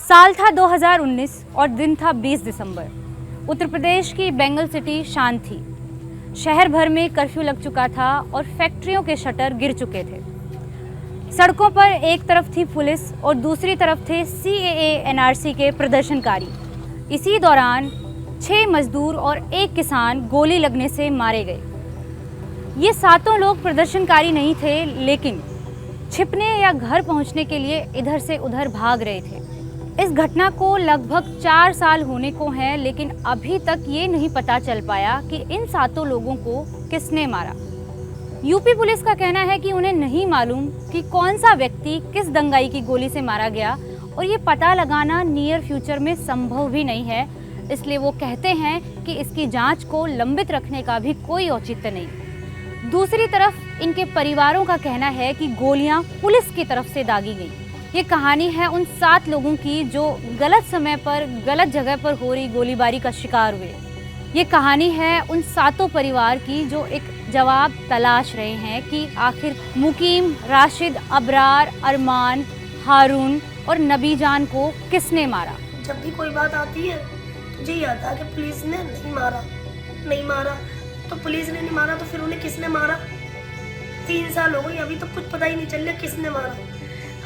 साल था 2019 और दिन था 20 दिसंबर। उत्तर प्रदेश की बेंगल सिटी शांत थी। शहर भर में कर्फ्यू लग चुका था और फैक्ट्रियों के शटर गिर चुके थे। सड़कों पर एक तरफ थी पुलिस और दूसरी तरफ थे CAA NRC के प्रदर्शनकारी। इसी दौरान 6 मजदूर और 1 किसान गोली लगने से मारे गए। ये सातों लोग प्रदर्शनकारी नहीं थे, लेकिन छिपने या घर पहुंचने के लिए इधर से उधर भाग रहे थे। इस घटना को लगभग 4 साल होने को हैं, लेकिन अभी तक ये नहीं पता चल पाया कि इन सातों लोगों को किसने मारा। यूपी पुलिस का कहना है कि उन्हें नहीं मालूम कि कौन सा व्यक्ति किस दंगाई की गोली से मारा गया और ये पता लगाना नियर फ्यूचर में संभव भी नहीं है। इसलिए वो कहते हैं कि इसकी जांच को लंबित रखने का भी कोई औचित्य नहीं। दूसरी तरफ इनके परिवारों का कहना है कि गोलियां पुलिस की तरफ से दागी गई। ये कहानी है उन 7 लोगों की जो गलत समय पर गलत जगह पर हो रही गोलीबारी का शिकार हुए। ये कहानी है उन 7 परिवार की जो एक जवाब तलाश रहे हैं कि आखिर मुकीम, राशिद, अबरार, अरमान, हारून और नबी जान को किसने मारा। जब भी कोई बात आती है मुझे ये आता है कि पुलिस ने नहीं मारा तो पुलिस ने नहीं मारा तो फिर उन्हें किसने मारा। 3 साल हो गए, अभी तो कुछ पता ही नहीं चल रहा किसने मारा।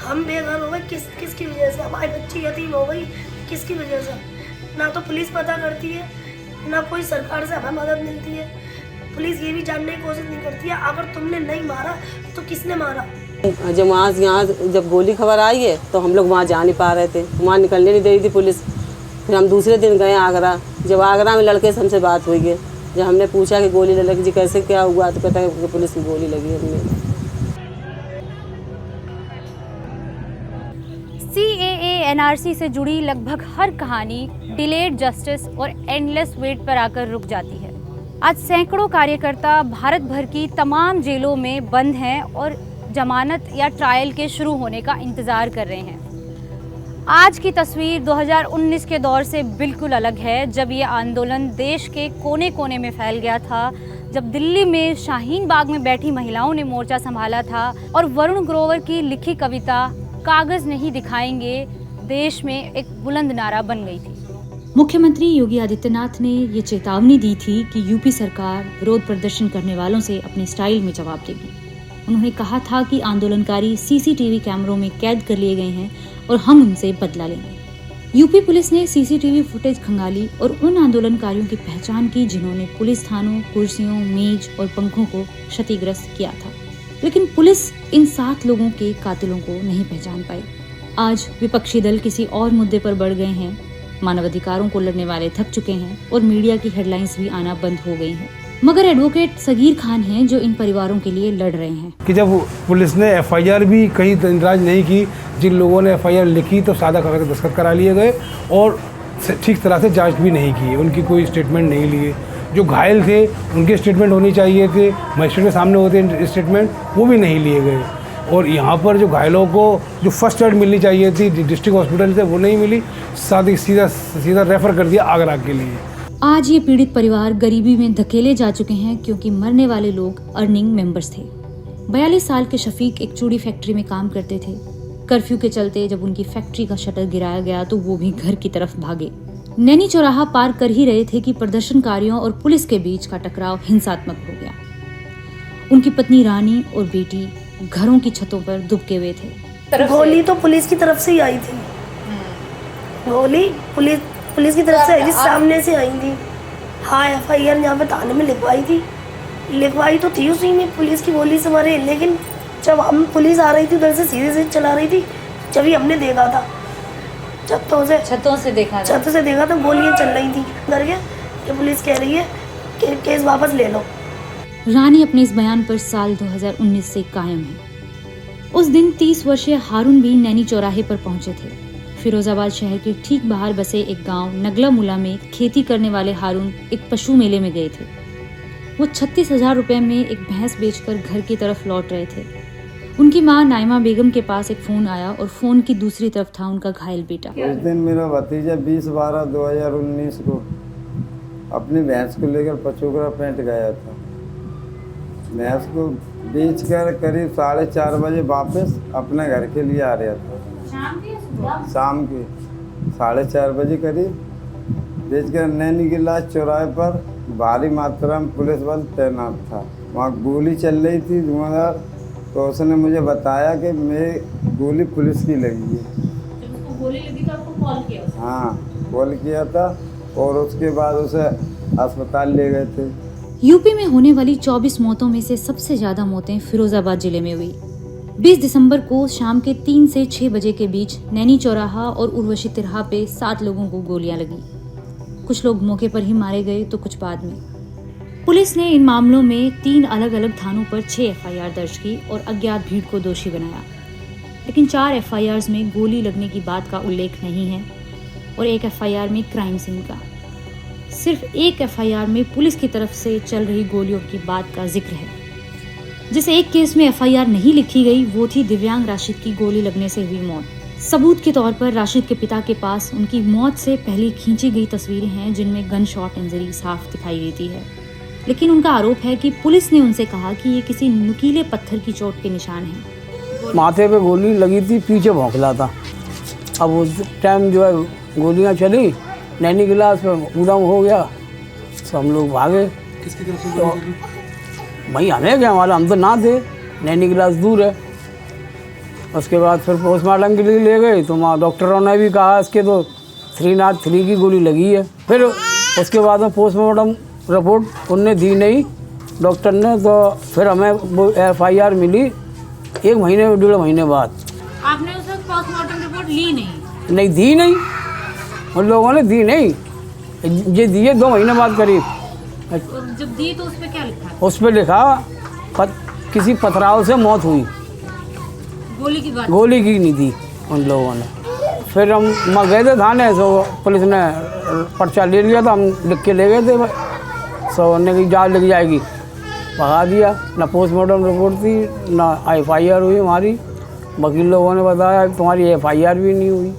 हम बेघर हो गए किसकी वजह से, हमारी बच्ची यतीम हो गई किसकी वजह से। ना तो पुलिस पता करती है, ना कोई सरकार से हमें मदद मिलती है। पुलिस ये भी जानने की कोशिश नहीं करती है अगर तुमने नहीं मारा तो किसने मारा। जब यहाँ जब गोली खबर आई है तो हम लोग वहाँ जा नहीं पा रहे थे, वहाँ निकलने नहीं दे रही थी पुलिस। फिर हम दूसरे दिन गए आगरा। जब आगरा में लड़के से हमसे बात हुई है, जब हमने पूछा कि गोली लगी जी कैसे क्या हुआ, तो कहता है कि पुलिस की गोली लगी हमने। CAA NRC से जुड़ी लगभग हर कहानी डिलेड जस्टिस और एंडलेस वेट पर आकर रुक जाती है। आज सैकड़ों कार्यकर्ता भारत भर की तमाम जेलों में बंद हैं और जमानत या ट्रायल के शुरू होने का इंतज़ार कर रहे हैं। आज की तस्वीर 2019 के दौर से बिल्कुल अलग है, जब ये आंदोलन देश के कोने कोने में फैल गया था, जब दिल्ली में शाहीन बाग में बैठी महिलाओं ने मोर्चा संभाला था और वरुण ग्रोवर की लिखी कविता कागज नहीं दिखाएंगे देश में एक बुलंद नारा बन गई थी। मुख्यमंत्री योगी आदित्यनाथ ने ये चेतावनी दी थी कि यूपी सरकार विरोध प्रदर्शन करने वालों से अपनी स्टाइल में जवाब देगी। उन्होंने कहा था कि आंदोलनकारी CCTV कैमरों में कैद कर लिए गए हैं और हम उनसे बदला लेंगे। यूपी पुलिस ने CCTV फुटेज खंगाली और उन आंदोलनकारियों की पहचान की जिन्होंने पुलिस थानों, कुर्सियों, मेज और पंखों को क्षतिग्रस्त किया था। लेकिन पुलिस इन 7 लोगों के कातिलों को नहीं पहचान पाई। आज विपक्षी दल किसी और मुद्दे पर बढ़ गए हैं, मानवाधिकारों को लड़ने वाले थक चुके हैं और मीडिया की हेडलाइंस भी आना बंद हो गई हैं। मगर एडवोकेट सगीर खान हैं जो इन परिवारों के लिए लड़ रहे हैं कि जब पुलिस ने FIR भी कहीं इंदराज नहीं की, जिन लोगों ने FIR लिखी तो सादा कागज दस्तखत करा लिए गए और ठीक तरह से जांच भी नहीं की, उनकी कोई स्टेटमेंट नहीं लिए। जो घायल थे उनके स्टेटमेंट होनी चाहिए थे, मजिस्ट्रेट के सामने होते स्टेटमेंट, वो भी नहीं लिए गए। और यहाँ पर जो घायलों को जो फर्स्ट एड मिलनी चाहिए थी डिस्ट्रिक्ट हॉस्पिटल से, वो नहीं मिली, सीधा रेफर कर दिया आगरा के लिए। आज ये पीड़ित परिवार गरीबी में धकेले जा चुके हैं क्योंकि मरने वाले लोग अर्निंग मेंबर्स थे। 42 साल के शफीक एक चूड़ी फैक्ट्री में काम करते थे। कर्फ्यू के चलते जब उनकी फैक्ट्री का शटर गिराया गया तो वो भी घर की तरफ भागे। नैनी चौराहा पार कर ही रहे थे कि प्रदर्शनकारियों और पुलिस के बीच का टकराव हिंसात्मक हो गया। उनकी पत्नी रानी और बेटी घरों की छतों पर दुबके हुए थे। गोली तो पुलिस की तरफ से ही आई थी, गोली पुलिस की तरफ से आई थी, सामने से आई थी। हाँ, FIR यहाँ पे थाने में लिखवाई तो थी उसी में, पुलिस की गोली से मारे। लेकिन जब हम पुलिस आ रही थी उधर से सीधे चला रही थी, जब ही हमने देखा था छतों से देखा था गोलियां चल रही थी। डर गया कि पुलिस कह रही है कि केस वापस ले लो। रानी अपने इस बयान पर साल 2019 से कायम है। उस दिन 30 वर्षीय हारून भी नैनी चौराहे पर पहुंचे थे। फिरोजाबाद शहर के ठीक बाहर बसे एक गांव नगला मुला में खेती करने वाले हारून एक पशु मेले में गए थे। वो 36,000 रुपए में एक भैंस बेचकर घर की तरफ लौट रहे थे। उनकी मां नाइमा बेगम के पास एक फोन आया और फोन की दूसरी तरफ था उनका घायल बेटा। उस दिन मेरा भतीजा 20/12/2019 को अपनी भैंस को लेकर पचोकरा पेंट गया था। भैंस को बेचकर करीब 4:30 बजे वापस अपने घर के लिए आ रहा था। शाम के 4:30 बजे करीब बेचकर नैनी गिलास चौराहे पर भारी मात्रा में पुलिस बल तैनात था। वहाँ गोली चल रही थी धुआंधार, तो उसने मुझे बताया कि मेरी गोली पुलिस की लगी है। जब उसको गोली लगी तो आपको कॉल किया उसने? हाँ, कॉल किया था और उसके बाद उसे अस्पताल ले गए थे। यूपी में होने वाली 24 मौतों में से सबसे ज्यादा मौतें फिरोजाबाद जिले में हुई। 20 दिसंबर को शाम के 3 से 6 बजे के बीच नैनी चौराहा और उर्वशी तिराहा पे 7 लोगों को गोलियां लगी। कुछ लोग मौके पर ही मारे गए तो कुछ बाद में। पुलिस ने इन मामलों में 3 अलग अलग थानों पर 6 एफआईआर दर्ज की और अज्ञात भीड़ को दोषी बनाया, लेकिन 4 एफआईआर्स में गोली लगने की बात का उल्लेख नहीं है और 1 एफआईआर में क्राइम सीन का। सिर्फ 1 एफआईआर में पुलिस की तरफ से चल रही गोलियों की बात का जिक्र है। जिस एक केस में एफआईआर नहीं लिखी गई वो थी दिव्यांग राशिद की गोली लगने से हुई मौत। सबूत के तौर पर राशिद के पिता के पास उनकी मौत से पहले खींची गई तस्वीरें हैं जिनमें गन शॉट इंजरी साफ दिखाई देती है, लेकिन उनका आरोप है कि पुलिस ने उनसे कहा कि ये किसी नुकीले पत्थर की चोट के निशान हैं। माथे पे गोली लगी थी, पीछे भौंकला था। अब उस टाइम जो है गोलियां चली, नैनी गिलास पे उड़म हो गया, तो हम लोग भागे। किसकी तरफ से तो भाई हमें क्या मालूम, हम तो ना थे, नैनी गिलास दूर है। उसके बाद फिर पोस्टमार्टम के लिए ले गए तो वहाँ डॉक्टरों ने भी कहा इसके तो 303 की गोली लगी है। फिर उसके बाद में पोस्टमार्टम रिपोर्ट उनने दी नहीं डॉक्टर ने, तो फिर हमें वो एफआईआर मिली 1 महीने 1.5 महीने बाद। आपने उस वक्त पोस्टमार्टम रिपोर्ट ली नहीं? नहीं दी नहीं, उन लोगों ने दी नहीं, ये दिए 2 महीने बाद करीब। और जब दी तो उस पर क्या लिखा? उस पर लिखा किसी पथराव से मौत हुई, गोली की बात? गोली की नहीं दी उन लोगों ने। फिर हम गए थे थाने, तो पुलिस ने पर्चा ले लिया था, हम लिख के ले गए थे, सो उन्होंने की जांच लग जाएगी, भगा दिया। ना पोस्टमार्टम रिपोर्ट थी ना एफआईआर हुई हमारी। वकील लोगों ने बताया तुम्हारी एफआईआर भी नहीं हुई।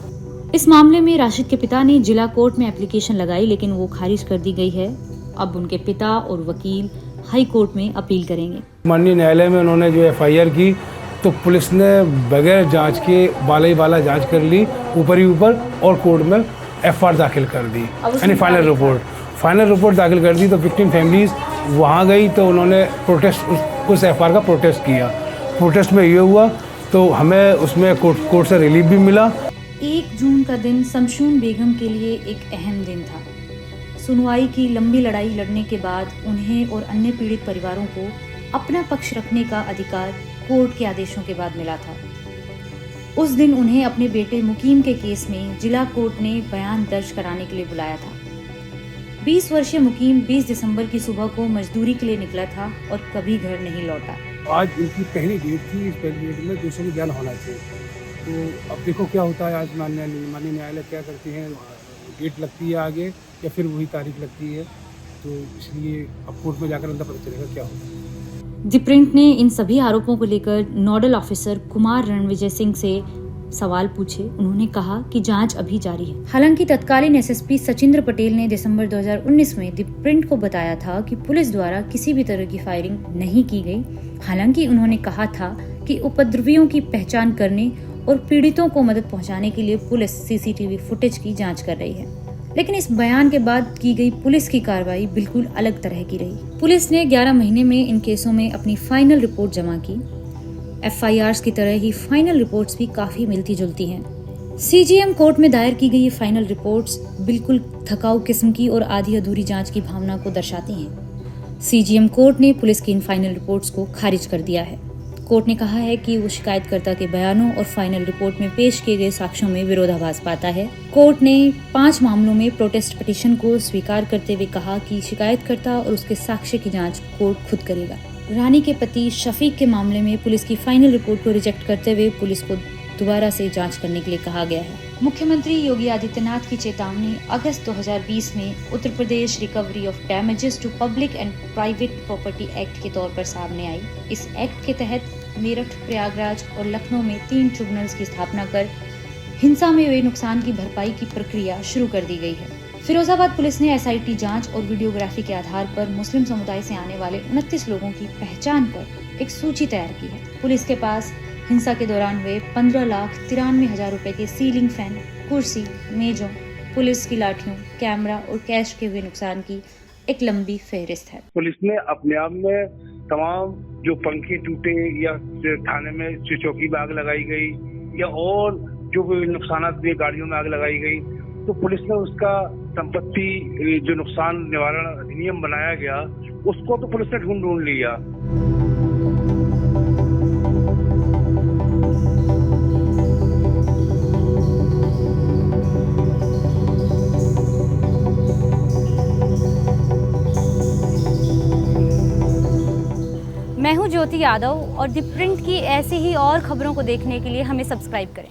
इस मामले में राशिद के पिता ने जिला कोर्ट में एप्लीकेशन लगाई, लेकिन वो खारिज कर दी गई है। अब उनके पिता और वकील हाई कोर्ट में अपील करेंगे। माननीय न्यायालय में उन्होंने जो एफआईआर की तो पुलिस ने बगैर जांच के बाला ही बाला जांच कर ली, ऊपर ही ऊपर, और कोर्ट में एफआईआर दाखिल कर दी, यानी फाइनल रिपोर्ट दाखिल कर दी। तो विक्टिम फैमिलीज वहाँ गई तो उन्होंने प्रोटेस्ट, उस एफआईआर का प्रोटेस्ट किया। प्रोटेस्ट में ये हुआ तो हमें उसमें कोर्ट से रिलीफ भी मिला। 1 जून का दिन शमशून बेगम के लिए एक अहम दिन था। सुनवाई की लंबी लड़ाई लड़ने के बाद उन्हें और अन्य पीड़ित परिवारों को अपना पक्ष रखने का अधिकार कोर्ट के आदेशों के बाद मिला था। उस दिन उन्हें अपने बेटे मुकीम के केस में जिला कोर्ट ने बयान दर्ज कराने के लिए बुलाया था। 20 वर्षीय मुकीम 20 दिसंबर की सुबह को मजदूरी के लिए निकला था और कभी घर नहीं लौटा। आज इनकी पहली डेट थी, इस पहली डेट में दूसरे को बयान होना चाहिए। तो अब देखो क्या होता है, आज माननीय न्यायालय क्या करते हैं, डेट लगती है आगे या फिर वही तारीख लगती है, तो इसलिए अब कोर्ट में जाकर अंदर पता चलेगा क्या होता है। दी प्रिंट ने इन सभी आरोपों को लेकर नोडल ऑफिसर कुमार रणविजय सिंह से सवाल पूछे। उन्होंने कहा कि जांच अभी जारी है। हालांकि तत्कालीन एसएसपी सचिंद्र पटेल ने दिसंबर 2019 में दी प्रिंट को बताया था कि पुलिस द्वारा किसी भी तरह की फायरिंग नहीं की गई। हालांकि उन्होंने कहा था कि उपद्रवियों की पहचान करने और पीड़ितों को मदद पहुंचाने के लिए पुलिस सीसीटीवी फुटेज की जांच कर रही है। लेकिन इस बयान के बाद की गई पुलिस की कार्रवाई बिल्कुल अलग तरह की रही। पुलिस ने 11 महीने में इन केसों में अपनी फाइनल रिपोर्ट जमा की। एफआईआर्स की तरह ही फाइनल रिपोर्ट्स भी काफी मिलती जुलती हैं। सीजीएम कोर्ट में दायर की गई ये फाइनल रिपोर्ट्स बिल्कुल थकाऊ किस्म की और आधी अधूरी जांच की भावना को दर्शाती हैं। सीजीएम कोर्ट ने पुलिस की इन फाइनल रिपोर्ट्स को खारिज कर दिया है। कोर्ट ने कहा है कि वो शिकायतकर्ता के बयानों और फाइनल रिपोर्ट में पेश किए गए साक्ष्यों में विरोधाभास पाता है। कोर्ट ने 5 मामलों में प्रोटेस्ट पिटीशन को स्वीकार करते हुए कहा कि शिकायतकर्ता और उसके साक्ष्य की जांच कोर्ट खुद करेगा। रानी के पति शफीक के मामले में पुलिस की फाइनल रिपोर्ट को रिजेक्ट करते हुए पुलिस को दोबारा से जांच करने के लिए कहा गया है। मुख्यमंत्री योगी आदित्यनाथ की चेतावनी अगस्त 2020 में Uttar Pradesh recovery of damages to public and private property act के तौर पर सामने आई। इस एक्ट के तहत मेरठ, प्रयागराज और लखनऊ में 3 ट्रिब्यूनल्स की स्थापना कर हिंसा में हुए नुकसान की भरपाई की प्रक्रिया शुरू कर दी गई है। फिरोजाबाद पुलिस ने एसआईटी जांच और वीडियोग्राफी के आधार पर मुस्लिम समुदाय से आने वाले 29 लोगों की पहचान कर एक सूची तैयार की है। पुलिस के पास हिंसा के दौरान हुए 15,93,000 रुपए के सीलिंग फैन, कुर्सी, मेजों, पुलिस की लाठियों, कैमरा और कैश के हुए नुकसान की एक लंबी फहरिस्त है। पुलिस ने अपने आप में तमाम जो पंखे टूटे या थाने में चौकी में आग लगाई गई या और जो नुकसान हुए गाड़ियों में आग लगाई गई, तो पुलिस ने उसका संपत्ति जो नुकसान निवारण अधिनियम बनाया गया उसको तो पुलिस ने ढूंढ लिया। मैं हूं ज्योति यादव और द प्रिंट की ऐसी ही और खबरों को देखने के लिए हमें सब्सक्राइब करें।